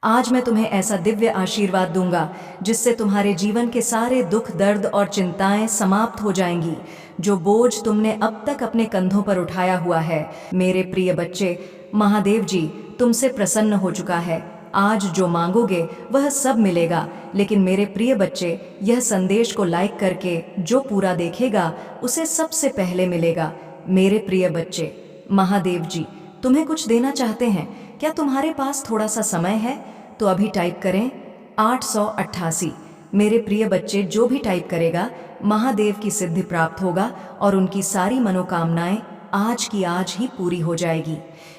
आज मैं तुम्हें ऐसा दिव्य आशीर्वाद दूंगा जिससे तुम्हारे जीवन के सारे दुख, दर्द और चिंताएं समाप्त हो जाएंगी। जो बोझ तुमने अब तक अपने कंधों पर उठाया हुआ है, मेरे प्रिय बच्चे, महादेव जी तुमसे प्रसन्न हो चुका है। आज जो मांगोगे वह सब मिलेगा। लेकिन मेरे प्रिय बच्चे, यह संदेश को लाइक करके जो पूरा देखेगा उसे सबसे पहले मिलेगा। मेरे प्रिय बच्चे, महादेव जी तुम्हें कुछ देना चाहते हैं। क्या तुम्हारे पास थोड़ा सा समय है? तो अभी टाइप करें 888। मेरे प्रिय बच्चे, जो भी टाइप करेगा महादेव की सिद्धि प्राप्त होगा और उनकी सारी मनोकामनाएं आज की आज ही पूरी हो जाएगी।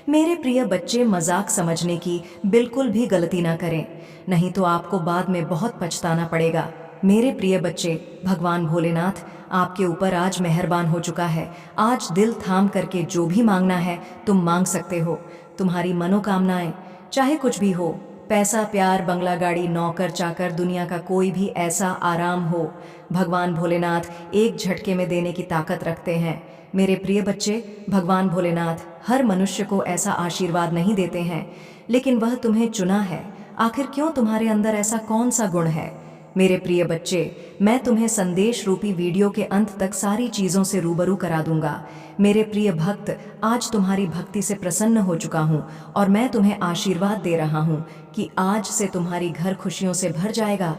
मेरे प्रिय बच्चे, मजाक समझने की बिल्कुल भी गलती ना करें, नहीं तो आपको बाद में बहुत पछताना पड़ेगा। मेरे प्रिय बच्चे, भगवान भोलेनाथ आपके ऊपर आज मेहरबान हो चुका है। आज दिल थाम करके जो भी मांगना है तुम मांग सकते हो। तुम्हारी मनोकामनाएं चाहे कुछ भी हो, पैसा, प्यार, बंगला, गाड़ी, नौकर चाकर, दुनिया का कोई भी ऐसा आराम हो, भगवान भोलेनाथ एक झटके में देने की ताकत रखते हैं। मेरे प्रिय बच्चे, भगवान भोलेनाथ हर मनुष्य को ऐसा आशीर्वाद नहीं देते हैं, लेकिन वह तुम्हें चुना है। आखिर क्यों? तुम्हारे अंदर ऐसा कौन सा गुण है? मेरे प्रिय बच्चे, मैं तुम्हें संदेश रूपी वीडियो के अंत तक सारी चीज़ों से रूबरू करा दूंगा। मेरे प्रिय भक्त, आज तुम्हारी भक्ति से प्रसन्न हो चुका हूँ और मैं तुम्हें आशीर्वाद दे रहा हूँ कि आज से तुम्हारी घर खुशियों से भर जाएगा।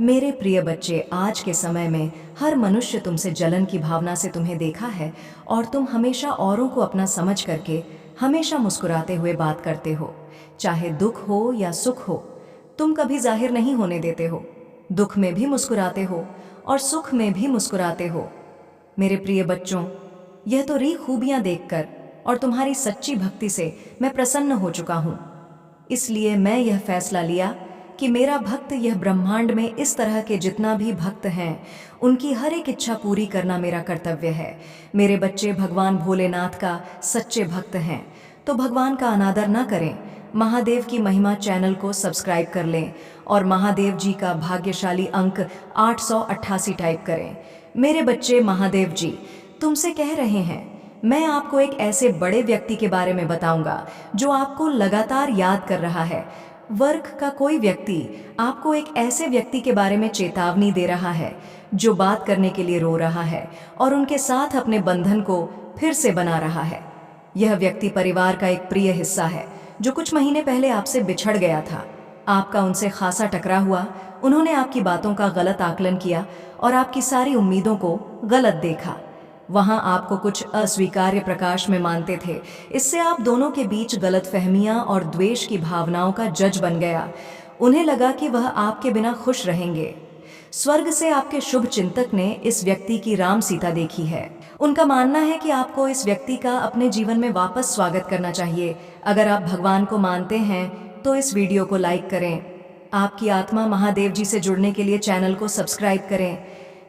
मेरे प्रिय बच्चे, आज के समय में हर मनुष्य तुमसे जलन की भावना से तुम्हें देखा है और तुम हमेशा औरों को अपना समझ करके हमेशा मुस्कुराते हुए बात करते हो। चाहे दुख हो या सुख हो, तुम कभी जाहिर नहीं होने देते हो। दुख में भी मुस्कुराते हो और सुख में भी मुस्कुराते हो। मेरे प्रिय बच्चों, यह तो री खूबियां देखकर और तुम्हारी सच्ची भक्ति से मैं प्रसन्न हो चुका हूँ। इसलिए मैं यह फैसला लिया कि मेरा भक्त, यह ब्रह्मांड में इस तरह के जितना भी भक्त हैं, उनकी हर एक इच्छा पूरी करना मेरा कर्तव्य है। मेरे बच्चे भगवान भोलेनाथ का सच्चे भक्त हैं, तो भगवान का अनादर न करें। महादेव की महिमा चैनल को सब्सक्राइब कर लें और महादेव जी का भाग्यशाली अंक 888 टाइप करें। मेरे बच्चे, महादेव जी तुमसे कह रहे हैं, मैं आपको एक ऐसे बड़े व्यक्ति के बारे में बताऊंगा जो आपको लगातार याद कर रहा है। वर्ग का कोई व्यक्ति आपको एक ऐसे व्यक्ति के बारे में चेतावनी दे रहा है जो बात करने के लिए रो रहा है और उनके साथ अपने बंधन को फिर से बना रहा है। यह व्यक्ति परिवार का एक प्रिय हिस्सा है जो कुछ महीने पहले आपसे बिछड़ गया था। आपका उनसे खासा टकरा हुआ। उन्होंने आपकी बातों का गलत आकलन किया और आपकी सारी उम्मीदों को गलत देखा। वहां आपको कुछ अस्वीकार्य प्रकाश में मानते थे। इससे आप दोनों के बीच गलतफहमियां और द्वेष की भावनाओं का जज बन गया। उन्हें लगा कि वह आपके बिना खुश रहेंगे। स्वर्ग से आपके शुभ चिंतक ने इस व्यक्ति की राम सीता देखी है। उनका मानना है कि आपको इस व्यक्ति का अपने जीवन में वापस स्वागत करना चाहिए। अगर आप भगवान को मानते हैं तो इस वीडियो को लाइक करें। आपकी आत्मा महादेव जी से जुड़ने के लिए चैनल को सब्सक्राइब करें।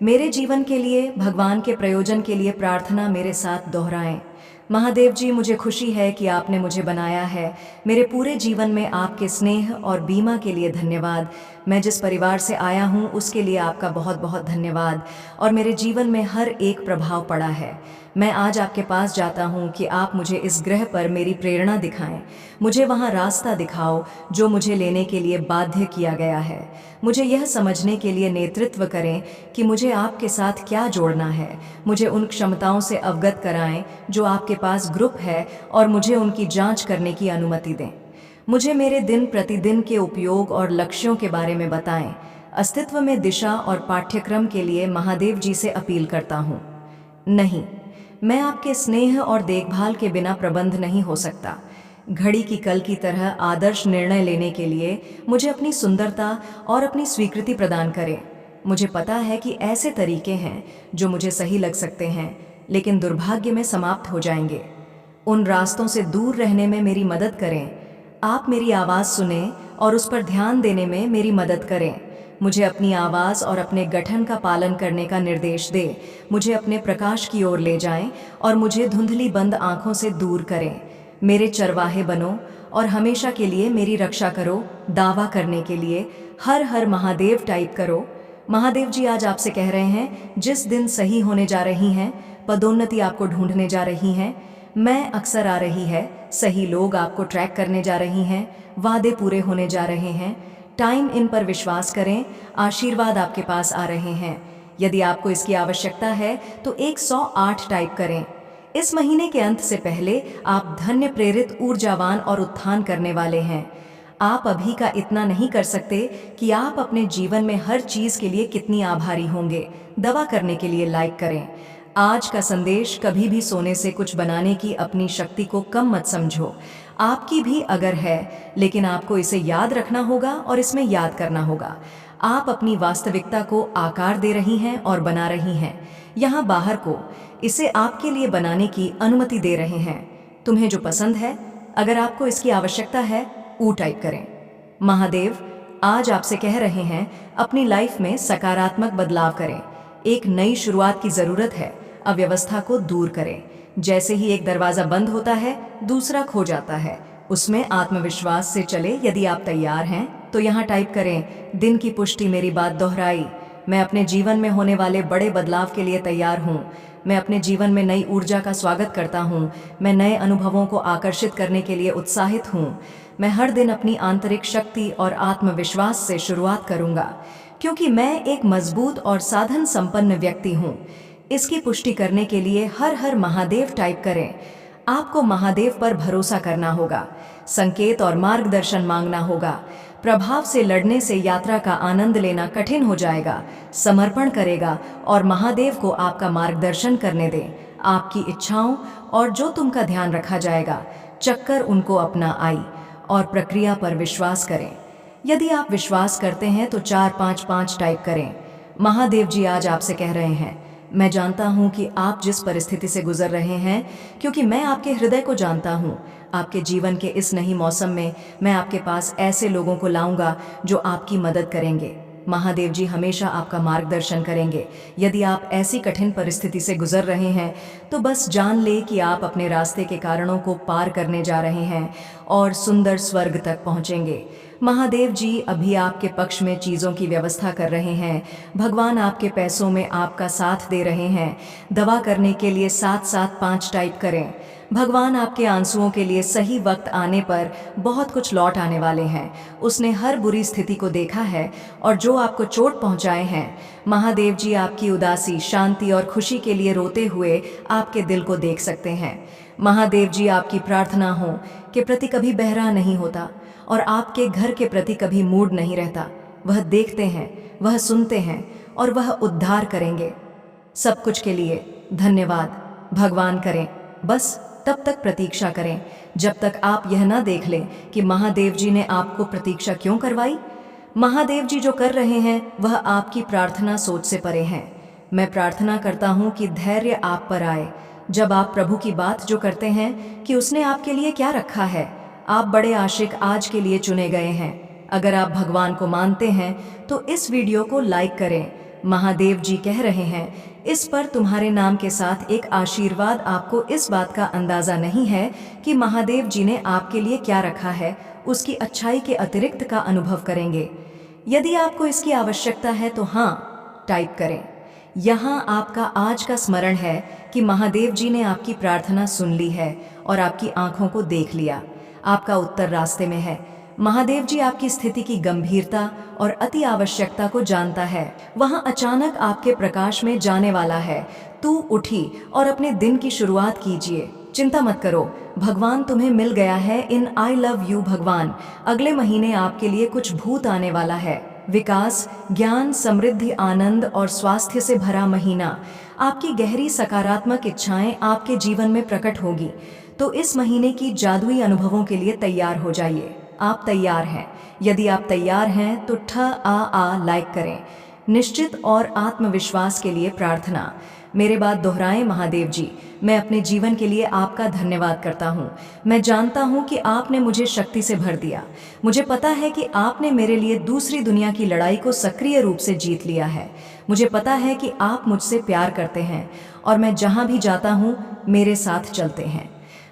मेरे जीवन के लिए, भगवान के प्रयोजन के लिए प्रार्थना मेरे साथ दोहराएं। महादेव जी, मुझे खुशी है कि आपने मुझे बनाया है। मेरे पूरे जीवन में आपके स्नेह और बीमा के लिए धन्यवाद। मैं जिस परिवार से आया हूँ उसके लिए आपका बहुत बहुत धन्यवाद। और मेरे जीवन में हर एक प्रभाव पड़ा है। मैं आज आपके पास जाता हूँ कि आप मुझे इस ग्रह पर मेरी प्रेरणा दिखाएं। मुझे वहाँ रास्ता दिखाओ जो मुझे लेने के लिए बाध्य किया गया है। मुझे यह समझने के लिए नेतृत्व करें कि मुझे आपके साथ क्या जोड़ना है। मुझे उन क्षमताओं से अवगत कराएं जो आपके पास ग्रुप है और मुझे उनकी जांच करने की अनुमति दें। मुझे मेरे दिन प्रतिदिन के उपयोग और लक्ष्यों के बारे में बताएं। अस्तित्व में दिशा और पाठ्यक्रम के लिए महादेव जी से अपील करता हूँ। नहीं, मैं आपके स्नेह और देखभाल के बिना प्रबंध नहीं हो सकता। घड़ी की कल की तरह आदर्श निर्णय लेने के लिए मुझे अपनी सुंदरता और अपनी स्वीकृति प्रदान करें। मुझे पता है कि ऐसे तरीके हैं जो मुझे सही लग सकते हैं, लेकिन दुर्भाग्य में समाप्त हो जाएंगे। उन रास्तों से दूर रहने में मेरी मदद करें। आप मेरी आवाज़ सुनें और उस पर ध्यान देने में मेरी मदद करें। मुझे अपनी आवाज़ और अपने गठन का पालन करने का निर्देश दें। मुझे अपने प्रकाश की ओर ले जाएं और मुझे धुंधली बंद आँखों से दूर करें। मेरे चरवाहे बनो और हमेशा के लिए मेरी रक्षा करो। दावा करने के लिए हर हर महादेव टाइप करो। महादेव जी आज आपसे कह रहे हैं, जिस दिन सही होने जा रही हैं, पदोन्नति आपको ढूंढने जा रही हैं, मैं अक्सर आ रही है, सही लोग आपको ट्रैक करने जा रही हैं, वादे पूरे होने जा रहे हैं। टाइम इन पर विश्वास करें, आशीर्वाद आपके पास आ रहे हैं। यदि आपको इसकी आवश्यकता है तो 108 टाइप करें। इस महीने के अंत से पहले आप धन्य, प्रेरित, ऊर्जावान और उत्थान करने वाले हैं। आप अभी का इतना नहीं कर सकते कि आप अपने जीवन में हर चीज के लिए कितनी आभारी होंगे। दवा करने के लिए लाइक करें। आज का संदेश, कभी भी सोने से कुछ बनाने की अपनी शक्ति को कम मत समझो। आपकी भी अगर है, लेकिन आपको इसे याद रखना होगा और इसमें याद करना होगा। आप अपनी वास्तविकता को आकार दे रही हैं और बना रही हैं। यहाँ बाहर को इसे आपके लिए बनाने की अनुमति दे रहे हैं। तुम्हें जो पसंद है, अगर आपको इसकी आवश्यकता है, ऊ टाइप करें। महादेव आज आपसे कह रहे हैं, अपनी लाइफ में सकारात्मक बदलाव करें। एक नई शुरुआत की जरूरत है। अव्यवस्था को दूर करें। जैसे ही एक दरवाजा बंद होता है, दूसरा खो जाता है। उसमें आत्मविश्वास से चले। यदि आप तैयार हैं तो यहाँ टाइप करें, दिन की पुष्टि, मेरी बात दोहराई। मैं अपने जीवन में होने वाले बड़े बदलाव के लिए तैयार हूँ। मैं अपने जीवन में नई ऊर्जा का स्वागत करता हूँ। मैं नए अनुभवों को आकर्षित करने के लिए उत्साहित हूँ। मैं हर दिन अपनी आंतरिक शक्ति और आत्मविश्वास से शुरुआत करूँगा, क्योंकि मैं एक मजबूत और साधन संपन्न व्यक्ति हूँ। इसकी पुष्टि करने के लिए हर हर महादेव टाइप करें। आपको महादेव पर भरोसा करना होगा, संकेत और मार्गदर्शन मांगना होगा। प्रभाव से लड़ने से यात्रा का आनंद लेना कठिन हो जाएगा। समर्पण करेगा और महादेव को आपका मार्गदर्शन करने दें। आपकी इच्छाओं और जो तुमका ध्यान रखा जाएगा, चक्कर उनको अपना आई और प्रक्रिया पर विश्वास करें। यदि आप विश्वास करते हैं तो 455 टाइप करें। महादेव जी आज आपसे कह रहे हैं, मैं जानता हूं कि आप जिस परिस्थिति से गुजर रहे हैं, क्योंकि मैं आपके हृदय को जानता हूं। आपके जीवन के इस नई मौसम में मैं आपके पास ऐसे लोगों को लाऊंगा जो आपकी मदद करेंगे। महादेव जी हमेशा आपका मार्गदर्शन करेंगे। यदि आप ऐसी कठिन परिस्थिति से गुजर रहे हैं तो बस जान ले कि आप अपने रास्ते के कारणों को पार करने जा रहे हैं और सुंदर स्वर्ग तक पहुंचेंगे। महादेव जी अभी आपके पक्ष में चीज़ों की व्यवस्था कर रहे हैं। भगवान आपके पैसों में आपका साथ दे रहे हैं। दवा करने के लिए 775 टाइप करें। भगवान आपके आंसुओं के लिए सही वक्त आने पर बहुत कुछ लौट आने वाले हैं। उसने हर बुरी स्थिति को देखा है और जो आपको चोट पहुंचाए हैं। महादेव जी आपकी उदासी, शांति और खुशी के लिए रोते हुए आपके दिल को देख सकते हैं। महादेव जी आपकी प्रार्थना हो के प्रति कभी बहरा नहीं होता और आपके घर के प्रति कभी मूड नहीं रहता। वह देखते हैं, वह सुनते हैं और वह उद्धार करेंगे। सब कुछ के लिए धन्यवाद। भगवान करें, बस तब तक प्रतीक्षा करें जब तक आप यह ना देख लें कि महादेव जी ने आपको प्रतीक्षा क्यों करवाई। महादेव जी जो कर रहे हैं वह आपकी प्रार्थना सोच से परे हैं। मैं प्रार्थना करता हूँ कि धैर्य आप पर आए जब आप प्रभु की बात जो करते हैं कि उसने आपके लिए क्या रखा है। आप बड़े आशिक आज के लिए चुने गए हैं। अगर आप भगवान को मानते हैं तो इस वीडियो को लाइक करें। महादेव जी कह रहे हैं, इस पर तुम्हारे नाम के साथ एक आशीर्वाद। आपको इस बात का अंदाजा नहीं है कि महादेव जी ने आपके लिए क्या रखा है। उसकी अच्छाई के अतिरिक्त का अनुभव करेंगे। यदि आपको इसकी आवश्यकता है तो हाँ टाइप करें। यहाँ आपका आज का स्मरण है कि महादेव जी ने आपकी प्रार्थना सुन ली है और आपकी आंखों को देख लिया। आपका उत्तर रास्ते में है। महादेव जी आपकी स्थिति की गंभीरता और अति आवश्यकता को जानता है। वहाँ अचानक आपके प्रकाश में जाने वाला है। तू उठी और अपने दिन की शुरुआत कीजिए। चिंता मत करो, भगवान तुम्हें मिल गया है इन आई लव यू भगवान। अगले महीने आपके लिए कुछ भूत आने वाला है। विकास, ज्ञान, समृद्धि, आनंद और स्वास्थ्य से भरा महीना। आपकी गहरी सकारात्मक इच्छाएं आपके जीवन में प्रकट होगी। तो इस महीने की जादुई अनुभवों के लिए तैयार हो जाइए। आप तैयार हैं? यदि आप तैयार हैं तो आ लाइक करें। निश्चित और आत्मविश्वास के लिए प्रार्थना। मेरे बात दोहराएं। महादेव जी, मैं अपने जीवन के लिए आपका धन्यवाद करता हूँ। मैं जानता हूँ कि आपने मुझे शक्ति से भर दिया। मुझे पता है कि आपने मेरे लिए दूसरी दुनिया की लड़ाई को सक्रिय रूप से जीत लिया है। मुझे पता है कि आप मुझसे प्यार करते हैं और मैं जहाँ भी जाता हूँ मेरे साथ चलते हैं।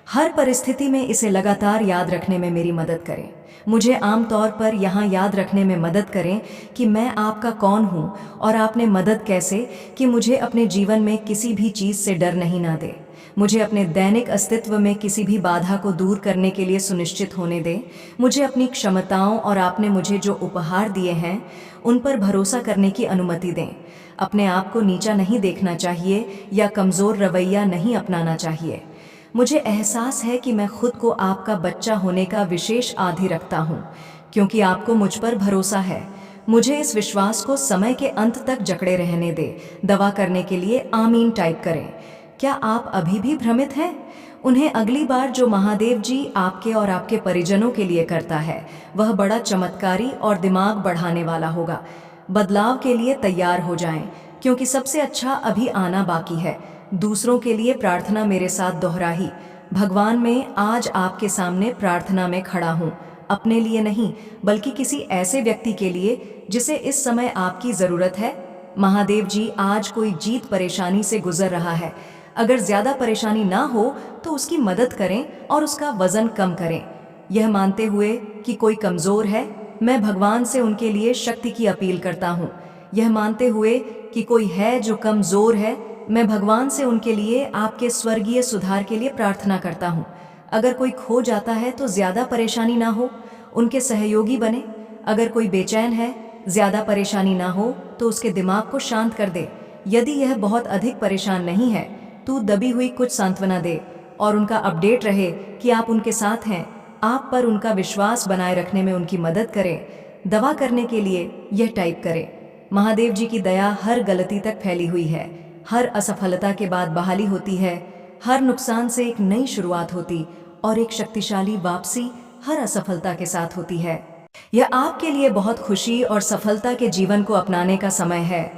हर परिस्थिति में इसे लगातार याद रखने में मेरी मदद करें। मुझे आमतौर पर यहाँ याद रखने में मदद करें कि मैं आपका कौन हूँ और आपने मदद कैसे कि मुझे अपने जीवन में किसी भी चीज़ से डर नहीं ना दे। मुझे अपने दैनिक अस्तित्व में किसी भी बाधा को दूर करने के लिए सुनिश्चित होने दें। मुझे अपनी क्षमताओं और आपने मुझे जो उपहार दिए हैं उन पर भरोसा करने की अनुमति दें। अपने आप को नीचा नहीं देखना चाहिए या कमज़ोर रवैया नहीं अपनाना चाहिए। मुझे एहसास है कि मैं खुद को आपका बच्चा होने का विशेष आदि रखता हूँ, क्योंकि आपको मुझ पर भरोसा है। मुझे इस विश्वास को समय के अंत तक जकड़े रहने दे। दवा करने के लिए आमीन टाइप करें। क्या आप अभी भी भ्रमित हैं? उन्हें अगली बार जो महादेव जी आपके और आपके परिजनों के लिए करता है वह बड़ा चमत्कारी और दिमाग बढ़ाने वाला होगा। बदलाव के लिए तैयार हो जाएं, क्योंकि सबसे अच्छा अभी आना बाकी है। दूसरों के लिए प्रार्थना मेरे साथ दोहराही। भगवान, मैं आज आपके सामने प्रार्थना में खड़ा हूँ, अपने लिए नहीं बल्कि किसी ऐसे व्यक्ति के लिए जिसे इस समय आपकी ज़रूरत है। महादेव जी, आज कोई जीत परेशानी से गुजर रहा है। अगर ज़्यादा परेशानी ना हो तो उसकी मदद करें और उसका वज़न कम करें। यह मानते हुए कि कोई कमज़ोर है, मैं भगवान से उनके लिए शक्ति की अपील करता हूँ। यह मानते हुए कि कोई है जो कमज़ोर है, मैं भगवान से उनके लिए आपके स्वर्गीय सुधार के लिए प्रार्थना करता हूँ। अगर कोई खो जाता है तो ज़्यादा परेशानी ना हो, उनके सहयोगी बने। अगर कोई बेचैन है, ज़्यादा परेशानी ना हो तो उसके दिमाग को शांत कर दे। यदि यह बहुत अधिक परेशान नहीं है तो दबी हुई कुछ सांत्वना दे और उनका अपडेट रहे कि आप उनके साथ हैं। आप पर उनका विश्वास बनाए रखने में उनकी मदद करें। दवा करने के लिए यह टाइप करें। महादेव जी की दया हर गलती तक फैली हुई है। हर असफलता के बाद बहाली होती है। हर नुकसान से एक नई शुरुआत होती और एक शक्तिशाली वापसी हर असफलता के साथ होती है। यह आपके लिए बहुत खुशी और सफलता के जीवन को अपनाने का समय है।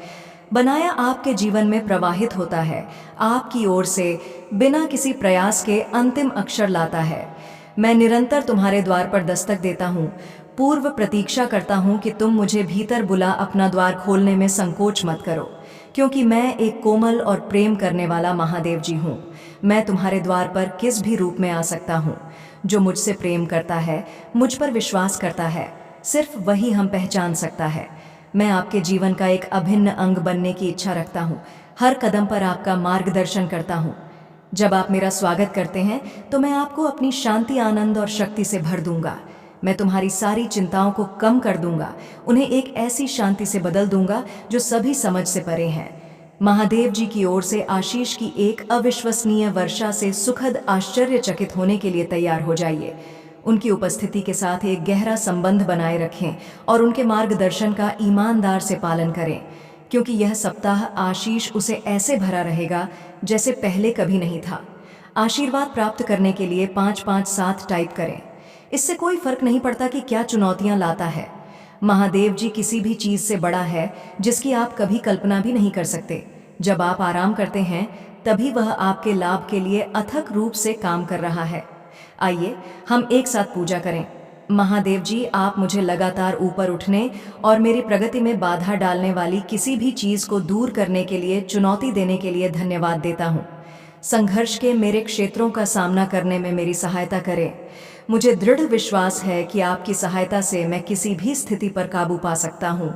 बनाया आपके जीवन में प्रवाहित होता है, आपकी ओर से बिना किसी प्रयास के अंतिम अक्षर लाता है। मैं निरंतर तुम्हारे द्वार पर दस्तक देता हूँ, पूर्व प्रतीक्षा करता हूँ कि तुम मुझे भीतर बुला अपना द्वार खोलने में संकोच मत करो, क्योंकि मैं एक कोमल और प्रेम करने वाला महादेव जी हूँ। मैं तुम्हारे द्वार पर किस भी रूप में आ सकता हूँ। जो मुझसे प्रेम करता है, मुझ पर विश्वास करता है, सिर्फ वही हम पहचान सकता है। मैं आपके जीवन का एक अभिन्न अंग बनने की इच्छा रखता हूँ। हर कदम पर आपका मार्गदर्शन करता हूँ। जब आप मेरा स्वागत करते हैं तो मैं आपको अपनी शांति, आनंद और शक्ति से भर दूंगा। मैं तुम्हारी सारी चिंताओं को कम कर दूंगा, उन्हें एक ऐसी शांति से बदल दूंगा जो सभी समझ से परे हैं। महादेव जी की ओर से आशीष की एक अविश्वसनीय वर्षा से सुखद आश्चर्यचकित होने के लिए तैयार हो जाइए। उनकी उपस्थिति के साथ एक गहरा संबंध बनाए रखें और उनके मार्गदर्शन का ईमानदार से पालन करें, क्योंकि यह सप्ताह आशीष उसे ऐसे भरा रहेगा जैसे पहले कभी नहीं था। आशीर्वाद प्राप्त करने के लिए 557 टाइप करें। इससे कोई फर्क नहीं पड़ता कि क्या चुनौतियां लाता है। महादेव जी किसी भी चीज़ से बड़ा है जिसकी आप कभी कल्पना भी नहीं कर सकते। जब आप आराम करते हैं तभी वह आपके लाभ के लिए अथक रूप से काम कर रहा है। आइए हम एक साथ पूजा करें। महादेव जी, आप मुझे लगातार ऊपर उठने और मेरी प्रगति में बाधा डालने वाली किसी भी चीज़ को दूर करने के लिए, चुनौती देने के लिए धन्यवाद देता हूँ। संघर्ष के मेरे क्षेत्रों का सामना करने में मेरी सहायता करें। मुझे दृढ़ विश्वास है कि आपकी सहायता से मैं किसी भी स्थिति पर काबू पा सकता हूँ।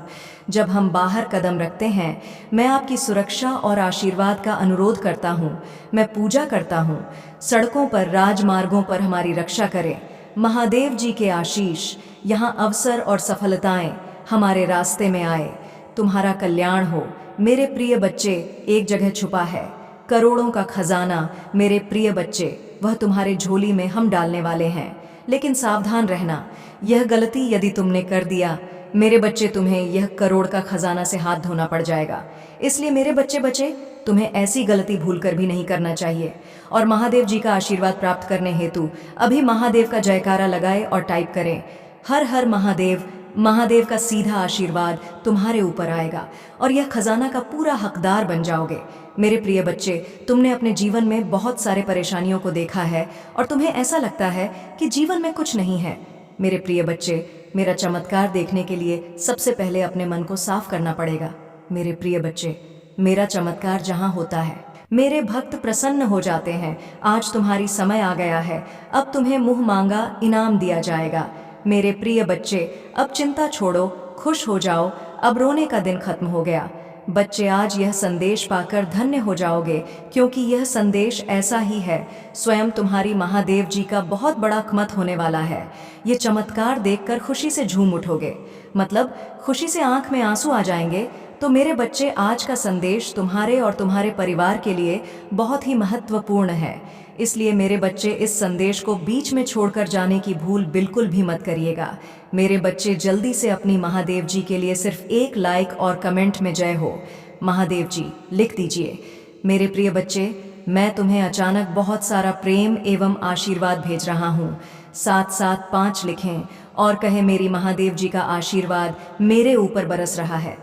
जब हम बाहर कदम रखते हैं, मैं आपकी सुरक्षा और आशीर्वाद का अनुरोध करता हूँ। मैं पूजा करता हूँ, सड़कों पर, राजमार्गों पर हमारी रक्षा करें। महादेव जी के आशीष, यहाँ अवसर और सफलताएं हमारे रास्ते में आए। तुम्हारा कल्याण हो। मेरे प्रिय बच्चे, एक जगह छुपा है करोड़ों का खजाना। मेरे प्रिय बच्चे, वह तुम्हारे झोली में हम डालने वाले हैं। लेकिन सावधान रहना, यह गलती यदि तुमने कर दिया मेरे बच्चे, तुम्हें यह करोड़ का खजाना से हाथ धोना पड़ जाएगा। इसलिए मेरे बच्चे, तुम्हें ऐसी गलती भूलकर भी नहीं करना चाहिए। और महादेव जी का आशीर्वाद प्राप्त करने हेतु अभी महादेव का जयकारा लगाए और टाइप करें, हर हर महादेव। महादेव का सीधा आशीर्वाद तुम्हारे ऊपर आएगा और यह खजाना का पूरा हकदार बन जाओगे। मेरे प्रिय बच्चे, तुमने अपने जीवन में बहुत सारे परेशानियों को देखा है और तुम्हें ऐसा लगता है कि जीवन में कुछ नहीं है। मेरे प्रिय बच्चे, मेरा चमत्कार देखने के लिए सबसे पहले अपने मन को साफ करना पड़ेगा। मेरे प्रिय बच्चे, मेरा चमत्कार जहाँ होता है, मेरे भक्त प्रसन्न हो जाते हैं। आज तुम्हारी समय आ गया है, अब तुम्हें मुंह मांगा इनाम दिया जाएगा। मेरे प्रिय बच्चे, अब चिंता छोड़ो, खुश हो जाओ। अब रोने का दिन खत्म हो गया। बच्चे आज यह संदेश पाकर धन्य हो जाओगे, क्योंकि यह संदेश ऐसा ही है। स्वयं तुम्हारी महादेव जी का बहुत बड़ा कमत होने वाला है। ये चमत्कार देखकर खुशी से झूम उठोगे, मतलब खुशी से आंख में आंसू आ जाएंगे। तो मेरे बच्चे, आज का संदेश तुम्हारे और तुम्हारे परिवार के लिए बहुत ही महत्वपूर्ण है। इसलिए मेरे बच्चे, इस संदेश को बीच में छोड़कर जाने की भूल बिल्कुल भी मत करिएगा। मेरे बच्चे, जल्दी से अपनी महादेव जी के लिए सिर्फ एक लाइक और कमेंट में जय हो महादेव जी लिख दीजिए। मेरे प्रिय बच्चे, मैं तुम्हें अचानक बहुत सारा प्रेम एवं आशीर्वाद भेज रहा हूँ। 775 लिखें और कहें, मेरी महादेव जी का आशीर्वाद मेरे ऊपर बरस रहा है।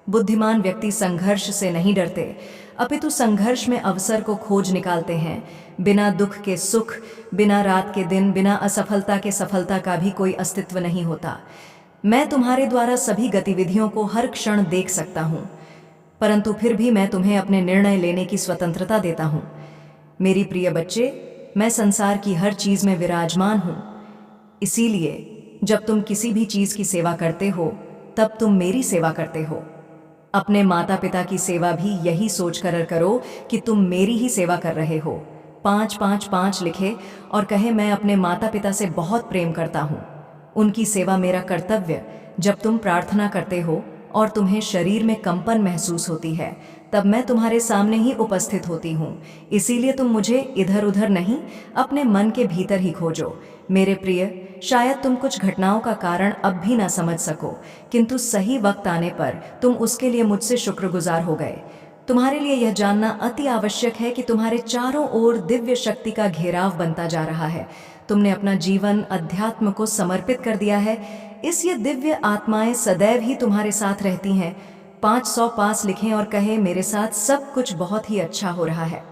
बुद्धिमान व्यक्ति संघर्ष से नहीं डरते, अपितु संघर्ष में अवसर को खोज निकालते हैं। बिना दुख के सुख, बिना रात के दिन, बिना असफलता के सफलता का भी कोई अस्तित्व नहीं होता। मैं तुम्हारे द्वारा सभी गतिविधियों को हर क्षण देख सकता हूँ, परंतु फिर भी मैं तुम्हें अपने निर्णय लेने की स्वतंत्रता देता हूँ। मेरी प्रिय बच्चे, मैं संसार की हर चीज में विराजमान हूँ। इसीलिए जब तुम किसी भी चीज की सेवा करते हो, तब तुम मेरी सेवा करते हो। अपने माता पिता की सेवा भी यही सोच कर करो कि तुम मेरी ही सेवा कर रहे हो। 555 लिखे और कहे, मैं अपने माता पिता से बहुत प्रेम करता हूँ। उनकी सेवा मेरा कर्तव्य। जब तुम प्रार्थना करते हो और तुम्हें शरीर में कंपन महसूस होती है, तब मैं तुम्हारे सामने ही उपस्थित होती हूँ। इसीलिए तुम मुझे इधर उधर नहीं, अपने मन के भीतर ही खोजो। मेरे प्रिय, शायद तुम कुछ घटनाओं का कारण अब भी ना समझ सको, किंतु सही वक्त आने पर तुम उसके लिए मुझसे शुक्रगुजार हो गए। तुम्हारे लिए यह जानना अति आवश्यक है कि तुम्हारे चारों ओर दिव्य शक्ति का घेराव बनता जा रहा है। तुमने अपना जीवन अध्यात्म को समर्पित कर दिया है, इसलिए दिव्य आत्माएं सदैव ही तुम्हारे साथ रहती हैं। 505 लिखें और कहें, मेरे साथ सब कुछ बहुत ही अच्छा हो रहा है।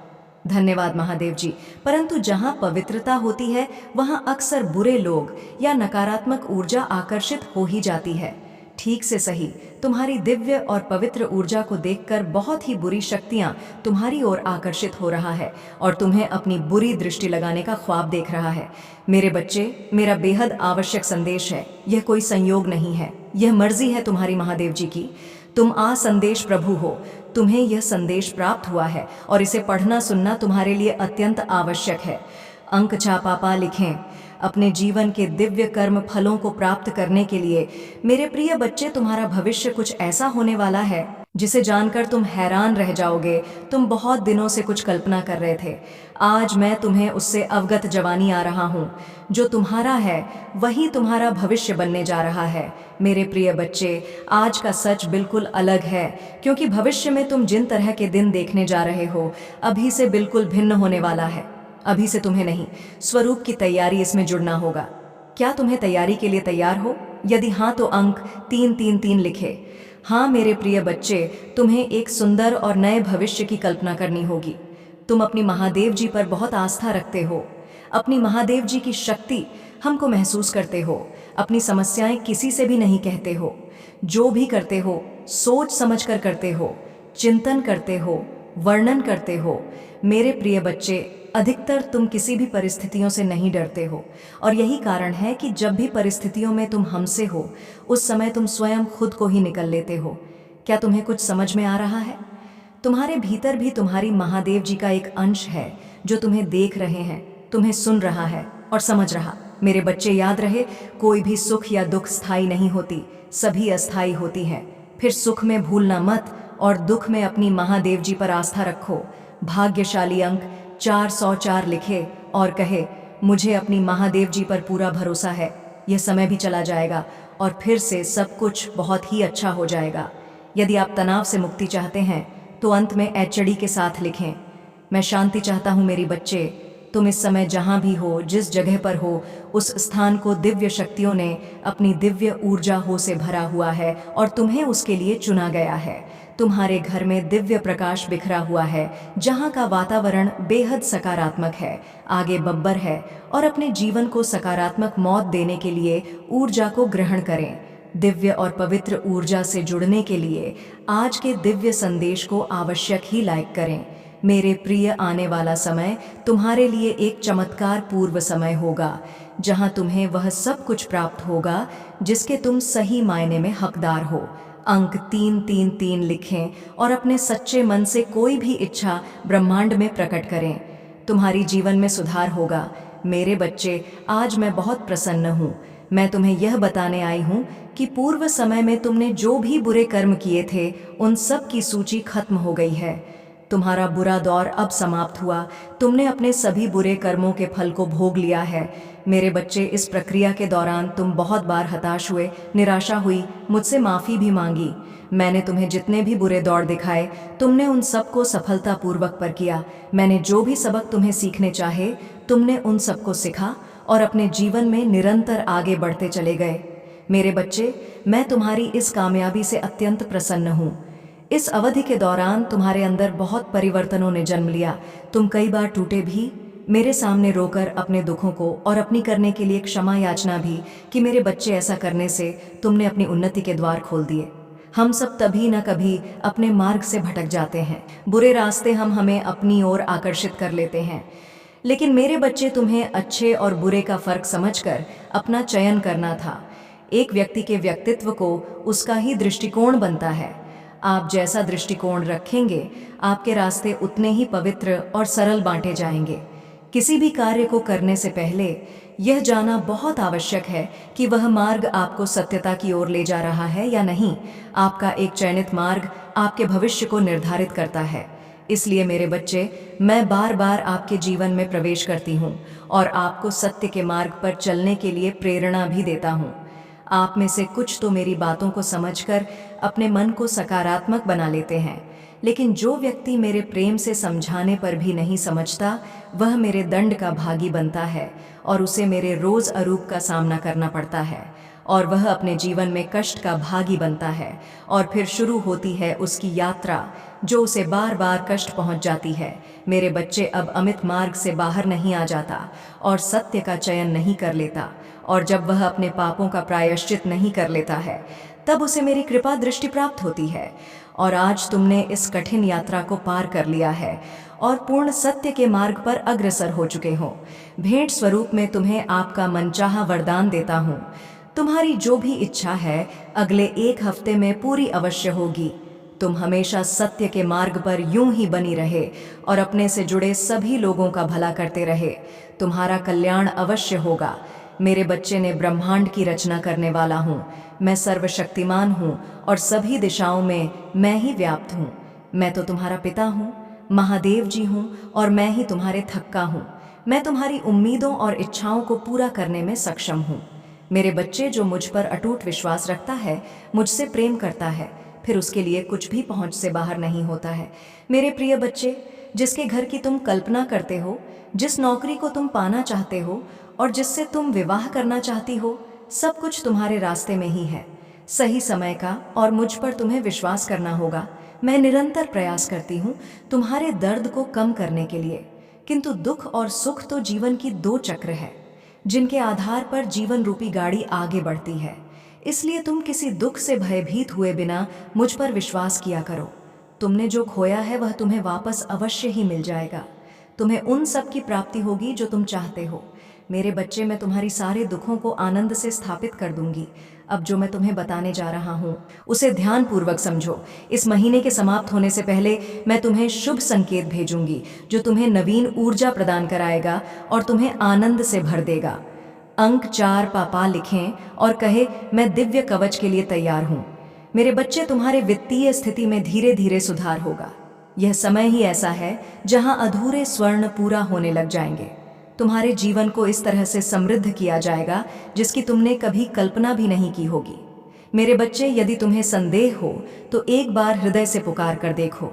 धन्यवाद महादेव जी। परंतु जहाँ पवित्रता होती है, वहाँ अक्सर बुरे लोग या नकारात्मक ऊर्जा आकर्षित हो ही जाती है। ठीक से सही, तुम्हारी दिव्य और पवित्र ऊर्जा को देखकर बहुत ही बुरी शक्तियाँ तुम्हारी ओर आकर्षित हो रहा है और तुम्हें अपनी बुरी दृष्टि लगाने का ख्वाब देख रहा है। मेरे बच्चे, मेरा बेहद आवश्यक संदेश है। यह कोई संयोग नहीं है, यह मर्जी है तुम्हारी महादेव जी की। तुम संदेश प्रभु हो, तुम्हें यह संदेश प्राप्त हुआ है और इसे पढ़ना सुनना तुम्हारे लिए अत्यंत आवश्यक है। अंक छापापा लिखें। अपने जीवन के दिव्य कर्म फलों को प्राप्त करने के लिए मेरे प्रिय बच्चे, तुम्हारा भविष्य कुछ ऐसा होने वाला है जिसे जानकर तुम हैरान रह जाओगे। तुम बहुत दिनों से कुछ कल्पना कर रहे थे, आज मैं तुम्हें उससे अवगत जवानी आ रहा हूँ। जो तुम्हारा है वही तुम्हारा भविष्य बनने जा रहा है। मेरे प्रिय बच्चे, आज का सच बिल्कुल अलग है, क्योंकि भविष्य में तुम जिन तरह के दिन देखने जा रहे हो, अभी से बिल्कुल भिन्न होने वाला है। अभी से तुम्हें नहीं, स्वरूप की तैयारी इसमें जुड़ना होगा। क्या तुम्हें तैयारी के लिए तैयार हो? यदि हाँ, तो अंक 333 लिखे। हाँ मेरे प्रिय बच्चे, तुम्हें एक सुंदर और नए भविष्य की कल्पना करनी होगी। तुम अपनी महादेव जी पर बहुत आस्था रखते हो। अपनी महादेव जी की शक्ति हमको महसूस करते हो। अपनी समस्याएं किसी से भी नहीं कहते हो। जो भी करते हो, सोच समझकर करते हो, चिंतन करते हो, वर्णन करते हो। मेरे प्रिय बच्चे, अधिकतर तुम किसी भी परिस्थितियों से नहीं डरते हो, और यही कारण है कि जब भी परिस्थितियों में तुम हमसे हो, उस समय तुम स्वयं खुद को ही निकल लेते हो। क्या तुम्हें कुछ समझ में आ रहा है? तुम्हारे भीतर भी तुम्हारी महादेव जी का एक अंश है जो तुम्हें देख रहे हैं, तुम्हें सुन रहा है और समझ रहा। मेरे बच्चे, याद रहे, कोई भी सुख या दुख स्थायी नहीं होती, सभी अस्थायी होती हैं। फिर सुख में भूलना मत और दुख में अपनी महादेव जी पर आस्था रखो। भाग्यशाली अंक 404 लिखे और कहे, मुझे अपनी महादेव जी पर पूरा भरोसा है। यह समय भी चला जाएगा और फिर से सब कुछ बहुत ही अच्छा हो जाएगा। यदि आप तनाव से मुक्ति चाहते हैं तो अंत में एचडी के साथ लिखें, मैं शांति चाहता हूँ मेरी बच्चे। तुम इस समय जहाँ भी हो, जिस जगह पर हो, उस स्थान को दिव्य शक्तियों ने अपनी दिव्य ऊर्जा हो से भरा हुआ है और तुम्हें उसके लिए चुना गया है। तुम्हारे घर में दिव्य प्रकाश बिखरा हुआ है, जहाँ का वातावरण बेहद सकारात्मक है, आगे बब्बर है, और अपने जीवन को सकारात्मक मौत देने के लिए ऊर्जा को ग्रहण करें। दिव्य और पवित्र ऊर्जा से जुड़ने के लिए आज के दिव्य संदेश को आवश्यक ही लाइक करें। मेरे प्रिय, आने वाला समय तुम्हारे लिए एक चमत्कार पूर्व समय होगा, जहां तुम्हें वह सब कुछ प्राप्त होगा जिसके तुम सही मायने में हकदार हो। अंक 333 लिखें और अपने सच्चे मन से कोई भी इच्छा ब्रह्मांड में प्रकट करें। तुम्हारी जीवन में सुधार होगा। मेरे बच्चे, आज मैं बहुत प्रसन्न हूँ। मैं तुम्हें यह बताने आई हूँ कि पूर्व समय में तुमने जो भी बुरे कर्म किए थे, उन सब की सूची खत्म हो गई है। तुम्हारा बुरा दौर अब समाप्त हुआ। तुमने अपने सभी बुरे कर्मों के फल को भोग लिया है। मेरे बच्चे, इस प्रक्रिया के दौरान तुम बहुत बार हताश हुए, निराशा हुई, मुझसे माफ़ी भी मांगी। मैंने तुम्हें जितने भी बुरे दौर दिखाए, तुमने उन सबको सफलतापूर्वक पर किया। मैंने जो भी सबक तुम्हें सीखने चाहे, तुमने उन सबको सीखा और अपने जीवन में निरंतर आगे बढ़ते चले गए। मेरे बच्चे, मैं तुम्हारी इस कामयाबी से अत्यंत प्रसन्न हूँ। इस अवधि के दौरान तुम्हारे अंदर बहुत परिवर्तनों ने जन्म लिया। तुम कई बार टूटे भी, मेरे सामने रोकर अपने दुखों को और अपनी करने के लिए क्षमा याचना भी कि मेरे बच्चे, ऐसा करने से तुमने अपनी उन्नति के द्वार खोल दिए। हम सब तभी न कभी अपने मार्ग से भटक जाते हैं। बुरे रास्ते हमें अपनी ओर आकर्षित कर लेते हैं। लेकिन मेरे बच्चे, तुम्हें अच्छे और बुरे का फर्क समझकर अपना चयन करना था। एक व्यक्ति के व्यक्तित्व को उसका ही दृष्टिकोण बनता है। आप जैसा दृष्टिकोण रखेंगे, आपके रास्ते उतने ही पवित्र और सरल बांटे जाएंगे। किसी भी कार्य को करने से पहले यह जानना बहुत आवश्यक है कि वह मार्ग आपको सत्यता की ओर ले जा रहा है या नहीं। आपका एक चयनित मार्ग आपके भविष्य को निर्धारित करता है। इसलिए मेरे बच्चे, मैं बार बार आपके जीवन में प्रवेश करती हूँ और आपको सत्य के मार्ग पर चलने के लिए प्रेरणा भी देता हूँ। आप में से कुछ तो मेरी बातों को समझकर अपने मन को सकारात्मक बना लेते हैं, लेकिन जो व्यक्ति मेरे प्रेम से समझाने पर भी नहीं समझता, वह मेरे दंड का भागी बनता है और उसे मेरे रोज अरूप का सामना करना पड़ता है और वह अपने जीवन में कष्ट का भागी बनता है। और फिर शुरू होती है उसकी यात्रा, जो उसे बार बार कष्ट पहुंच जाती है। मेरे बच्चे, अब अमित मार्ग से बाहर नहीं आ जाता और सत्य का चयन नहीं कर लेता, और जब वह अपने पापों का प्रायश्चित नहीं कर लेता है, तब उसे मेरी कृपा दृष्टि प्राप्त होती है। और आज तुमने इस कठिन यात्रा को पार कर लिया है और पूर्ण सत्य के मार्ग पर अग्रसर हो चुके हो। भेंट स्वरूप में तुम्हें आपका मनचाहा वरदान देता हूँ। तुम्हारी जो भी इच्छा है, अगले 1 हफ्ते में पूरी अवश्य होगी। तुम हमेशा सत्य के मार्ग पर यूं ही बनी रहे और अपने से जुड़े सभी लोगों का भला करते रहे। तुम्हारा कल्याण अवश्य होगा। मेरे बच्चे ने ब्रह्मांड की रचना करने वाला हूँ। मैं सर्वशक्तिमान हूँ और सभी दिशाओं में मैं ही व्याप्त हूँ। मैं तो तुम्हारा पिता हूँ, महादेव जी हूँ, और मैं ही तुम्हारे थक्का हूँ। मैं तुम्हारी उम्मीदों और इच्छाओं को पूरा करने में सक्षम हूँ। मेरे बच्चे, जो मुझ पर अटूट विश्वास रखता है, मुझसे प्रेम करता है, फिर उसके लिए कुछ भी पहुँच से बाहर नहीं होता है। मेरे प्रिय बच्चे, जिसके घर की तुम कल्पना करते हो, जिस नौकरी को तुम पाना चाहते हो और जिससे तुम विवाह करना चाहती हो, सब कुछ तुम्हारे रास्ते में ही है। सही समय का और मुझ पर तुम्हें विश्वास करना होगा। मैं निरंतर प्रयास करती हूँ तुम्हारे दर्द को कम करने के लिए, किंतु दुख और सुख तो जीवन की 2 चक्र है, जिनके आधार पर जीवन रूपी गाड़ी आगे बढ़ती है। इसलिए तुम किसी दुख से भयभीत हुए बिना मुझ पर विश्वास किया करो। तुमने जो खोया है वह तुम्हें वापस अवश्य ही मिल जाएगा। तुम्हें उन सब की प्राप्ति होगी जो तुम चाहते हो। मेरे बच्चे, मैं तुम्हारी सारे दुखों को आनंद से स्थापित कर दूंगी। अब जो मैं तुम्हें बताने जा रहा हूँ, उसे ध्यानपूर्वक समझो। इस महीने के समाप्त होने से पहले मैं तुम्हें शुभ संकेत भेजूंगी, जो तुम्हें नवीन ऊर्जा प्रदान कराएगा और तुम्हें आनंद से भर देगा। अंक 4 पापा लिखें और कहे, मैं दिव्य कवच के लिए तैयार हूँ। मेरे बच्चे, तुम्हारे वित्तीय स्थिति में धीरे धीरे सुधार होगा। यह समय ही ऐसा है जहाँ अधूरे स्वर्ण पूरा होने लग जाएंगे। तुम्हारे जीवन को इस तरह से समृद्ध किया जाएगा जिसकी तुमने कभी कल्पना भी नहीं की होगी। मेरे बच्चे, यदि तुम्हें संदेह हो तो एक बार हृदय से पुकार कर देखो।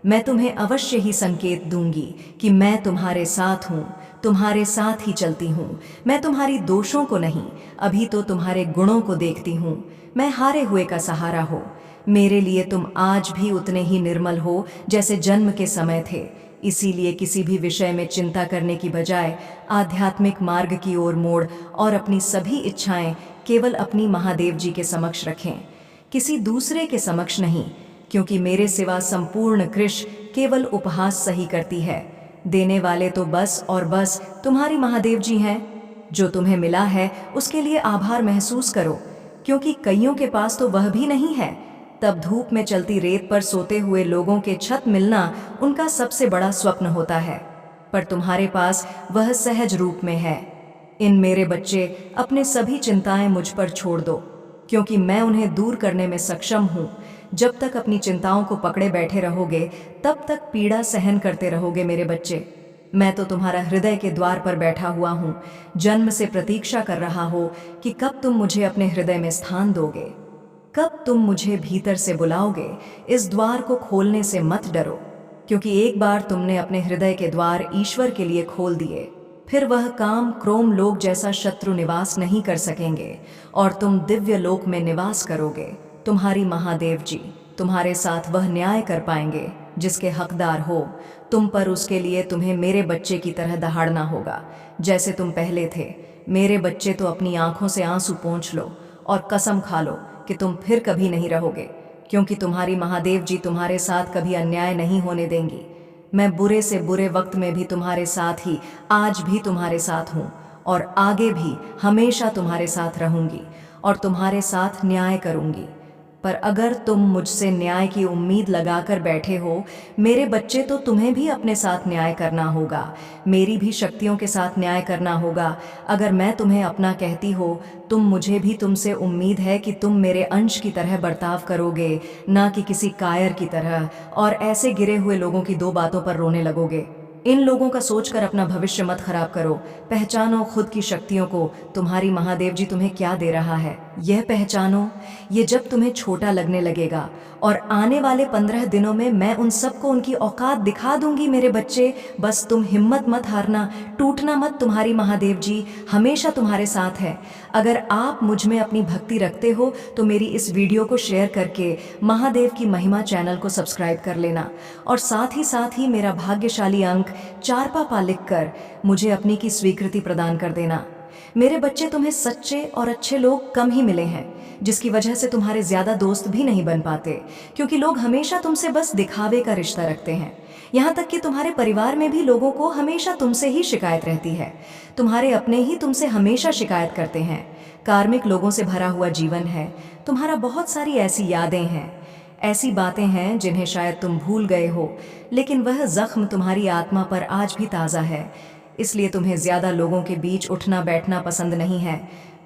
मैं तुम्हें अवश्य ही संकेत दूंगी कि मैं तुम्हारे साथ हूँ, तुम्हारे साथ ही चलती हूँ। मैं तुम्हारी दोषों को नहीं, अभी तो तुम्हारे गुणों को देखती हूँ। मैं हारे हुए का सहारा हो। मेरे लिए तुम आज भी उतने ही निर्मल हो जैसे जन्म के समय थे। इसीलिए किसी भी विषय में चिंता करने की बजाय आध्यात्मिक मार्ग की ओर मोड़ और अपनी सभी इच्छाएं केवल अपनी महादेव जी के समक्ष रखें, किसी दूसरे के समक्ष नहीं, क्योंकि मेरे सिवा संपूर्ण कृष्ण केवल उपहास सही करती है। देने वाले तो बस और बस तुम्हारी महादेव जी हैं। जो तुम्हें मिला है उसके लिए आभार महसूस करो, क्योंकि कईयों के पास तो वह भी नहीं है। तब धूप में चलती रेत पर सोते हुए लोगों के छत मिलना उनका सबसे बड़ा स्वप्न होता है, पर तुम्हारे पास वह सहज रूप में है। इन मेरे बच्चे, अपने सभी चिंताएं मुझ पर छोड़ दो, क्योंकि मैं उन्हें दूर करने में सक्षम हूँ। जब तक अपनी चिंताओं को पकड़े बैठे रहोगे, तब तक पीड़ा सहन करते रहोगे मेरे बच्चे। मैं तो तुम्हारा हृदय के द्वार पर बैठा हुआ हूँ, जन्म से प्रतीक्षा कर रहा हो कि कब तुम मुझे अपने हृदय में स्थान दोगे, कब तुम मुझे भीतर से बुलाओगे। इस द्वार को खोलने से मत डरो, क्योंकि एक बार तुमने अपने हृदय के द्वार ईश्वर के लिए खोल दिए, फिर वह काम क्रोम लोक जैसा शत्रु निवास नहीं कर सकेंगे और तुम दिव्य लोक में निवास करोगे। तुम्हारी महादेव जी तुम्हारे साथ वह न्याय कर पाएंगे जिसके हकदार हो तुम, पर उसके लिए तुम्हें मेरे बच्चे की तरह दहाड़ना होगा, जैसे तुम पहले थे। मेरे बच्चे, तो अपनी आंखों से आंसू पोंछ लो और कसम खा लो कि तुम फिर कभी नहीं रहोगे, क्योंकि तुम्हारी महादेव जी तुम्हारे साथ कभी अन्याय नहीं होने देंगी। मैं बुरे से बुरे वक्त में भी तुम्हारे साथ ही आज भी तुम्हारे साथ हूँ और आगे भी हमेशा तुम्हारे साथ रहूंगी और तुम्हारे साथ न्याय करूंगी। पर अगर तुम मुझसे न्याय की उम्मीद लगाकर बैठे हो मेरे बच्चे, तो तुम्हें भी अपने साथ न्याय करना होगा, मेरी भी शक्तियों के साथ न्याय करना होगा। अगर मैं तुम्हें अपना कहती हो, मुझे भी तुमसे उम्मीद है कि तुम मेरे अंश की तरह बर्ताव करोगे, ना कि किसी कायर की तरह, और ऐसे गिरे हुए लोगों की दो बातों पर रोने लगोगे। इन लोगों का सोचकर अपना भविष्य मत खराब करो। पहचानो खुद की शक्तियों को, तुम्हारी महादेव जी तुम्हें क्या दे रहा है यह पहचानो। ये जब तुम्हें छोटा लगने लगेगा, और आने वाले 15 दिनों में मैं उन सबको उनकी औकात दिखा दूंगी मेरे बच्चे। बस तुम हिम्मत मत हारना, टूटना मत। तुम्हारी महादेव जी हमेशा तुम्हारे साथ है। अगर आप मुझ में अपनी भक्ति रखते हो तो मेरी इस वीडियो को शेयर करके महादेव की महिमा चैनल को सब्सक्राइब कर लेना, और साथ ही मेरा भाग्यशाली अंक 4 पापा लिखकर मुझे अपनी की स्वीकृति प्रदान कर देना। मेरे बच्चे, तुम्हें सच्चे और अच्छे लोग कम ही मिले हैं, जिसकी वजह से तुम्हारे ज्यादा दोस्त भी नहीं बन पाते, क्योंकि लोग हमेशा तुमसे बस दिखावे का रिश्ता रखते हैं। यहाँ तक कि तुम्हारे परिवार में भी लोगों को हमेशा तुमसे ही शिकायत रहती है। तुम्हारे अपने ही तुमसे हमेशा शिकायत करते हैं। कार्मिक लोगों से भरा हुआ जीवन है तुम्हारा। बहुत सारी ऐसी यादें हैं, ऐसी बातें हैं जिन्हें शायद तुम भूल गए हो, लेकिन वह जख्म तुम्हारी आत्मा पर आज भी ताज़ा है। इसलिए तुम्हें ज़्यादा लोगों के बीच उठना बैठना पसंद नहीं है,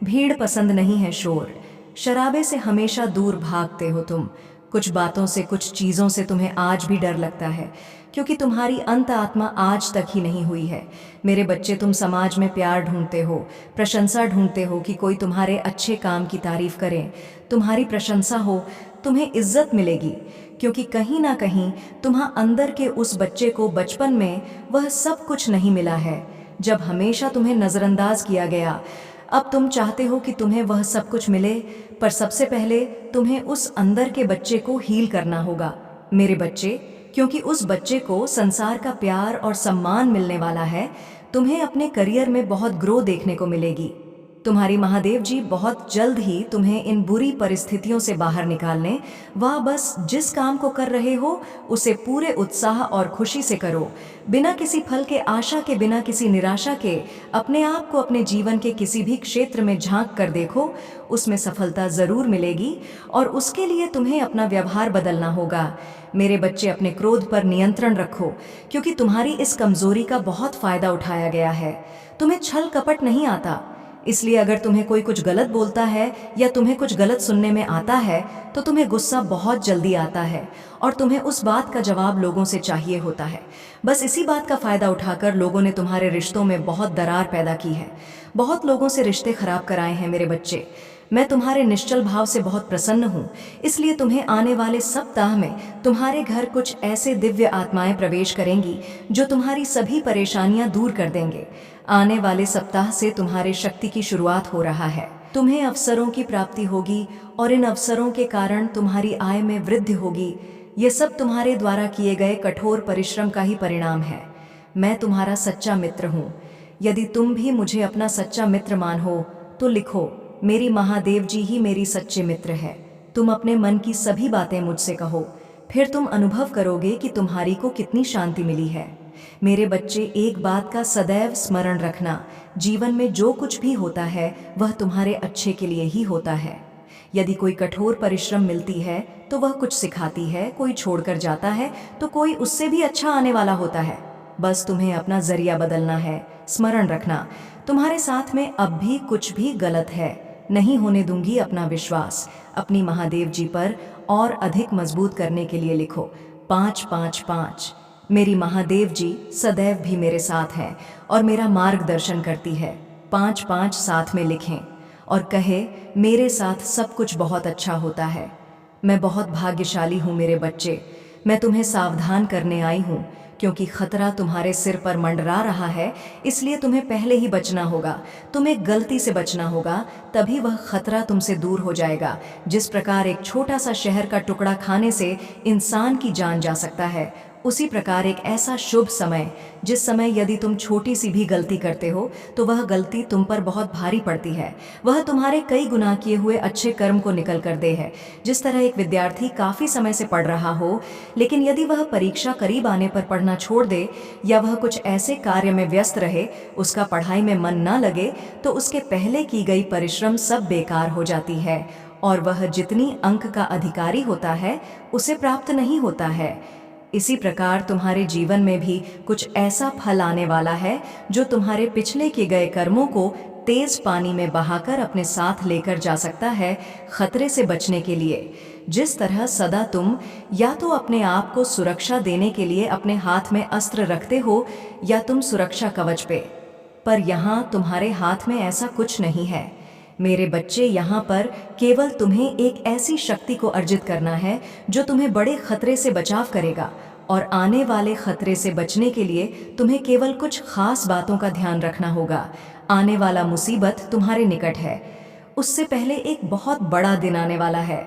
भीड़ पसंद नहीं है, शोर शराबे से हमेशा दूर भागते हो तुम। कुछ बातों से, कुछ चीज़ों से तुम्हें आज भी डर लगता है, क्योंकि तुम्हारी अंत आत्मा आज तक ही नहीं हुई है। मेरे बच्चे, तुम समाज में प्यार ढूंढते हो, प्रशंसा ढूंढते हो कि कोई तुम्हारे अच्छे काम की तारीफ करे, तुम्हारी प्रशंसा हो, तुम्हें इज्जत मिलेगी, क्योंकि कहीं ना कहीं तुम्हां अंदर के उस बच्चे को बचपन में वह सब कुछ नहीं मिला है, जब हमेशा तुम्हें नज़रअंदाज किया गया। अब तुम चाहते हो कि तुम्हें वह सब कुछ मिले, पर सबसे पहले तुम्हें उस अंदर के बच्चे को हील करना होगा मेरे बच्चे, क्योंकि उस बच्चे को संसार का प्यार और सम्मान मिलने वाला है। तुम्हें अपने करियर में बहुत ग्रो देखने को मिलेगी। तुम्हारी महादेव जी बहुत जल्द ही तुम्हें इन बुरी परिस्थितियों से बाहर निकालने, वह बस जिस काम को कर रहे हो उसे पूरे उत्साह और खुशी से करो, बिना किसी फल के आशा के, बिना किसी निराशा के। अपने आप को अपने जीवन के किसी भी क्षेत्र में झांक कर देखो, उसमें सफलता जरूर मिलेगी, और उसके लिए तुम्हें अपना व्यवहार बदलना होगा। मेरे बच्चे, अपने क्रोध पर नियंत्रण रखो, क्योंकि तुम्हारी इस कमजोरी का बहुत फायदा उठाया गया है। तुम्हें छल कपट नहीं आता, इसलिए अगर तुम्हें कोई कुछ गलत बोलता है या तुम्हें कुछ गलत सुनने में आता है तो तुम्हें गुस्सा बहुत जल्दी आता है, और तुम्हें उस बात का जवाब लोगों से चाहिए होता है। बस इसी बात का फायदा उठाकर लोगों ने तुम्हारे रिश्तों में बहुत दरार पैदा की है, बहुत लोगों से रिश्ते खराब कराए हैं मेरे बच्चे। मैं तुम्हारे निश्चल भाव से बहुत प्रसन्न हूँ, इसलिए तुम्हें आने वाले सप्ताह में तुम्हारे घर कुछ ऐसे दिव्य आत्माएं प्रवेश करेंगी जो तुम्हारी सभी परेशानियां दूर कर देंगे। आने वाले सप्ताह से तुम्हारे शक्ति की शुरुआत हो रहा है। तुम्हें अवसरों की प्राप्ति होगी, और इन अवसरों के कारण तुम्हारी आय में वृद्धि होगी। ये सब तुम्हारे द्वारा किए गए कठोर परिश्रम का ही परिणाम है। मैं तुम्हारा सच्चा मित्र हूँ। यदि तुम भी मुझे अपना सच्चा मित्र मानो तो लिखो, मेरी महादेव जी ही मेरी सच्चे मित्र है। तुम अपने मन की सभी बातें मुझसे कहो, फिर तुम अनुभव करोगे कि तुम्हारी को कितनी शांति मिली है। मेरे बच्चे, एक बात का सदैव स्मरण रखना, जीवन में जो कुछ भी होता है वह तुम्हारे अच्छे के लिए ही होता है। यदि कोई कठोर परिश्रम मिलती है तो वह कुछ सिखाती है, कोई छोड़कर जाता है तो कोई उससे भी अच्छा आने वाला होता है। बस तुम्हें अपना जरिया बदलना है। स्मरण रखना, तुम्हारे साथ में अब भी कुछ भी गलत है। नहीं होने दूंगी अपना विश्वास। अपनी महादेव जी पर और अधिक मजबूत करने के लिए लिखो 555। मेरी महादेव जी सदैव भी मेरे साथ हैं और मेरा मार्गदर्शन करती है। 55 साथ में लिखें और कहे मेरे साथ सब कुछ बहुत अच्छा होता है। मैं बहुत भाग्यशाली हूँ मेरे बच्चे। मैं तुम्हें सावधान करने आई हूँ क्योंकि खतरा तुम्हारे सिर पर मंडरा रहा है, इसलिए तुम्हें पहले ही बचना होगा। तुम्हें गलती से बचना होगा, तभी वह खतरा तुमसे दूर हो जाएगा। जिस प्रकार एक छोटा सा शहर का टुकड़ा खाने से इंसान की जान जा सकता है, उसी प्रकार एक ऐसा शुभ समय जिस समय यदि तुम छोटी सी भी गलती करते हो तो वह गलती तुम पर बहुत भारी पड़ती है। वह तुम्हारे कई गुना किए हुए अच्छे कर्म को निकल कर दे है। जिस तरह एक विद्यार्थी काफ़ी समय से पढ़ रहा हो, लेकिन यदि वह परीक्षा करीब आने पर पढ़ना छोड़ दे या वह कुछ ऐसे कार्य में व्यस्त रहे, उसका पढ़ाई में मन न लगे, तो उसके पहले की गई परिश्रम सब बेकार हो जाती है और वह जितनी अंक का अधिकारी होता है उसे प्राप्त नहीं होता है। इसी प्रकार तुम्हारे जीवन में भी कुछ ऐसा फल आने वाला है जो तुम्हारे पिछले किए गए कर्मों को तेज पानी में बहाकर अपने साथ लेकर जा सकता है, खतरे से बचने के लिए। जिस तरह सदा तुम या तो अपने आप को सुरक्षा देने के लिए अपने हाथ में अस्त्र रखते हो या तुम सुरक्षा कवच पे, पर यहाँ तुम्हारे हाथ में ऐसा कुछ नहीं है। मेरे बच्चे, यहाँ पर केवल तुम्हें एक ऐसी शक्ति को अर्जित करना है जो तुम्हें बड़े खतरे से बचाव करेगा, और आने वाले खतरे से बचने के लिए तुम्हें केवल कुछ खास बातों का ध्यान रखना होगा। आने वाला मुसीबत तुम्हारे निकट है, उससे पहले एक बहुत बड़ा दिन आने वाला है।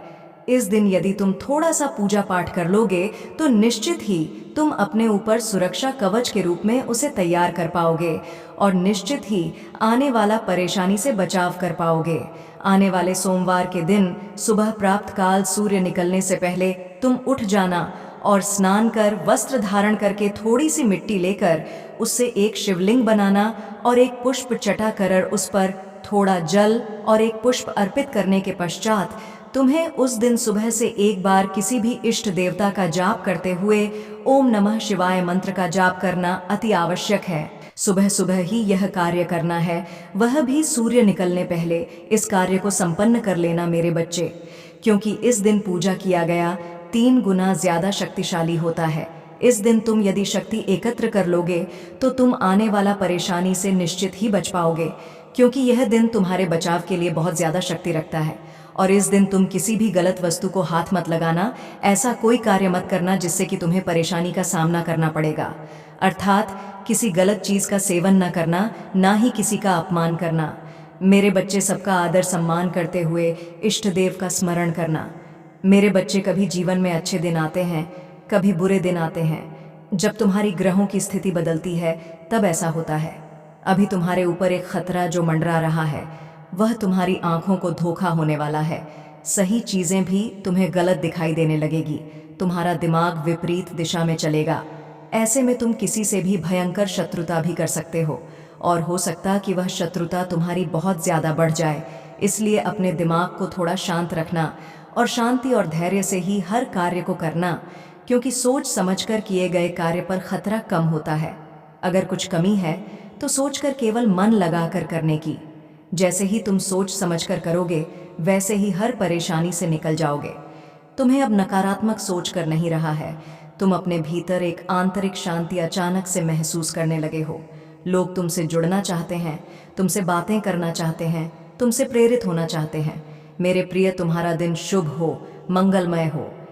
इस दिन यदि तुम थोड़ा सा पूजा पाठ कर लोगे तो निश्चित ही तुम अपने ऊपर सुरक्षा कवच के रूप में उसे तैयार कर पाओगे और निश्चित ही आने वाला परेशानी से बचाव कर पाओगे। आने वाले सोमवार के दिन सुबह प्राप्त काल सूर्य निकलने से पहले तुम उठ जाना और स्नान कर वस्त्र धारण करके थोड़ी सी मिट्टी लेकर उससे एक शिवलिंग बनाना और एक पुष्प चटा कर उस पर थोड़ा जल और एक पुष्प अर्पित करने के पश्चात तुम्हें उस दिन सुबह से एक बार किसी भी इष्ट देवता का जाप करते हुए ओम नमः शिवाय मंत्र का जाप करना अति आवश्यक है। सुबह सुबह ही यह कार्य करना है, वह भी सूर्य निकलने पहले इस कार्य को संपन्न कर लेना मेरे बच्चे, क्योंकि इस दिन पूजा किया गया 3 गुना ज्यादा शक्तिशाली होता है। इस दिन तुम यदि शक्ति एकत्र कर लोगे तो तुम आने वाला परेशानी से निश्चित ही बच पाओगे, क्योंकि यह दिन तुम्हारे बचाव के लिए बहुत ज्यादा शक्ति रखता है। और इस दिन तुम किसी भी गलत वस्तु को हाथ मत लगाना, ऐसा कोई कार्य मत करना जिससे कि तुम्हें परेशानी का सामना करना पड़ेगा। अर्थात किसी गलत चीज का सेवन न करना, ना ही किसी का अपमान करना। मेरे बच्चे, सबका आदर सम्मान करते हुए इष्ट देव का स्मरण करना। मेरे बच्चे, कभी जीवन में अच्छे दिन आते हैं, कभी बुरे दिन आते हैं। जब तुम्हारी ग्रहों की स्थिति बदलती है तब ऐसा होता है। अभी तुम्हारे ऊपर एक खतरा जो मंडरा रहा है, वह तुम्हारी आंखों को धोखा होने वाला है। सही चीजें भी तुम्हें गलत दिखाई देने लगेगी। तुम्हारा दिमाग विपरीत दिशा में चलेगा। ऐसे में तुम किसी से भी भयंकर शत्रुता भी कर सकते हो और हो सकता कि वह शत्रुता तुम्हारी बहुत ज्यादा बढ़ जाए। इसलिए अपने दिमाग को थोड़ा शांत रखना और शांति और धैर्य से ही हर कार्य को करना, क्योंकि सोच समझकर किए गए कार्य पर खतरा कम होता है। अगर कुछ कमी है तो सोचकर केवल मन लगाकर करने की। जैसे ही तुम सोच समझकर करोगे वैसे ही हर परेशानी से निकल जाओगे। तुम्हें अब नकारात्मक सोच कर नहीं रहा है। तुम अपने भीतर एक आंतरिक शांति अचानक से महसूस करने लगे हो। लोग तुमसे जुड़ना चाहते हैं, तुमसे बातें करना चाहते हैं, तुमसे प्रेरित होना चाहते हैं। मेरे प्रिय, तुम्हारा दिन शुभ हो, मंगलमय हो।